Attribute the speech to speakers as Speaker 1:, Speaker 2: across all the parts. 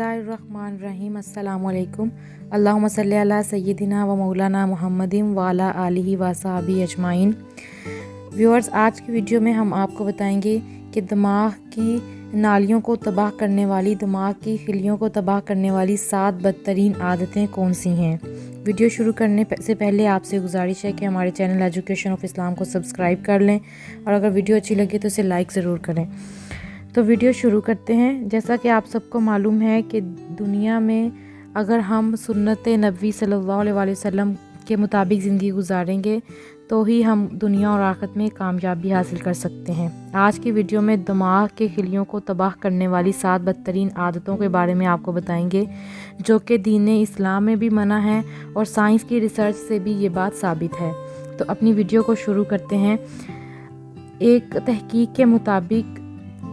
Speaker 1: बिस्मिल्लाहिर्रहमानिर्रहीम। अस्सलामुअलैकुम। अल्लाहुम्मा सल्ली अला सय्यदिना व मौलाना मुहम्मदिन व अला आलिहि व सहाबी अजमाइन। व्यूअर्स, आज की वीडियो में हम आपको बताएंगे कि दिमाग की नालियों को तबाह करने वाली, दिमाग की खिलियों को तबाह करने वाली 7 बदतरीन आदतें कौन सी हैं। वीडियो शुरू करने से पहले आपसे गुजारिश है कि हमारे चैनल एजुकेशन ऑफ इस्लाम को सब्सक्राइब कर लें और अगर वीडियो अच्छी लगे तो इसे लाइक ज़रूर करें। तो वीडियो शुरू करते हैं। जैसा कि आप सबको मालूम है कि दुनिया में अगर हम सुन्नत नबी सल्लल्लाहु अलैहि वसल्लम के मुताबिक ज़िंदगी गुजारेंगे तो ही हम दुनिया और आखिरत में कामयाबी हासिल कर सकते हैं। आज की वीडियो में दिमाग के खिलियों को तबाह करने वाली 7 बदतरीन आदतों के बारे में आपको बताएंगे, जो कि दीन इस्लाम में भी मना है और साइंस की रिसर्च से भी ये बात साबित है। तो अपनी वीडियो को शुरू करते हैं। एक तहकीक के मुताबिक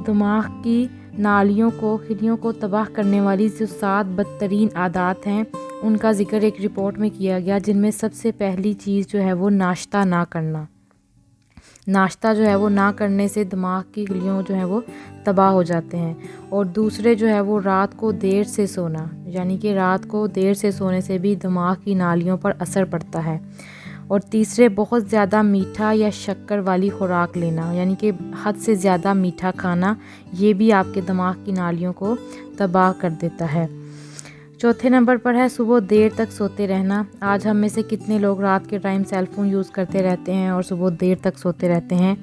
Speaker 1: दिमाग की नालियों को, खिलियों को तबाह करने वाली जो 7 बदतरीन आदत हैं उनका जिक्र एक रिपोर्ट में किया गया, जिनमें सबसे पहली चीज़ जो है वो नाश्ता ना करना। नाश्ता जो है वो ना करने से दिमाग की खिलियों जो है वो तबाह हो जाते हैं। और दूसरे जो है वो रात को देर से सोना, यानी कि रात को देर से सोने से भी दिमाग की नालियों पर असर पड़ता है। और तीसरे, बहुत ज़्यादा मीठा या शक्कर वाली खुराक लेना, यानी कि हद से ज़्यादा मीठा खाना, ये भी आपके दिमाग की नालियों को तबाह कर देता है। चौथे नंबर पर है सुबह देर तक सोते रहना। आज हम में से कितने लोग रात के टाइम सेल फ़ोन यूज़ करते रहते हैं और सुबह देर तक सोते रहते हैं।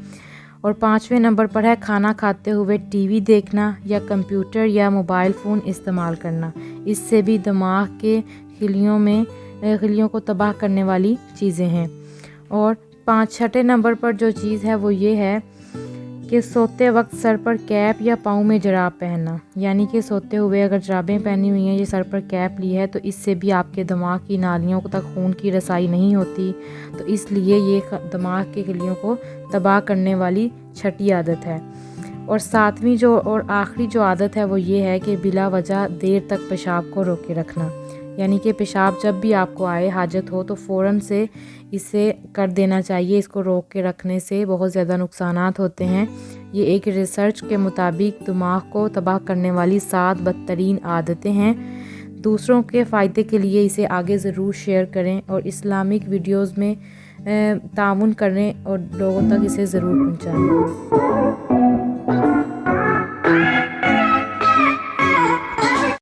Speaker 1: और 5वें नंबर पर है खाना खाते हुए टीवी देखना या कंप्यूटर या मोबाइल फ़ोन इस्तेमाल करना। इससे भी दिमाग के खिलियों को तबाह करने वाली चीज़ें हैं। और 6ठे नंबर पर जो चीज़ है वो ये है कि सोते वक्त सर पर कैप या पाँव में जराब पहनना, यानी कि सोते हुए अगर जराबें पहनी हुई हैं, ये सर पर कैप ली है, तो इससे भी आपके दिमाग की नालियों तक खून की रसाई नहीं होती। तो इसलिए ये दिमाग के खिलियों को तबाह करने वाली 6ठी आदत है। और 7वीं और आखिरी जो आदत है वो ये है कि बिला वजह देर तक पेशाब को रोके रखना, यानी कि पेशाब जब भी आपको आए, हाजत हो, तो फ़ौरन से इसे कर देना चाहिए। इसको रोक के रखने से बहुत ज़्यादा नुकसानात होते हैं। ये एक रिसर्च के मुताबिक दिमाग को तबाह करने वाली 7 बदतरीन आदतें हैं। दूसरों के फ़ायदे के लिए इसे आगे ज़रूर शेयर करें और इस्लामिक वीडियोज़ में ताउन करें और लोगों तक इसे ज़रूर पहुँचाएँ।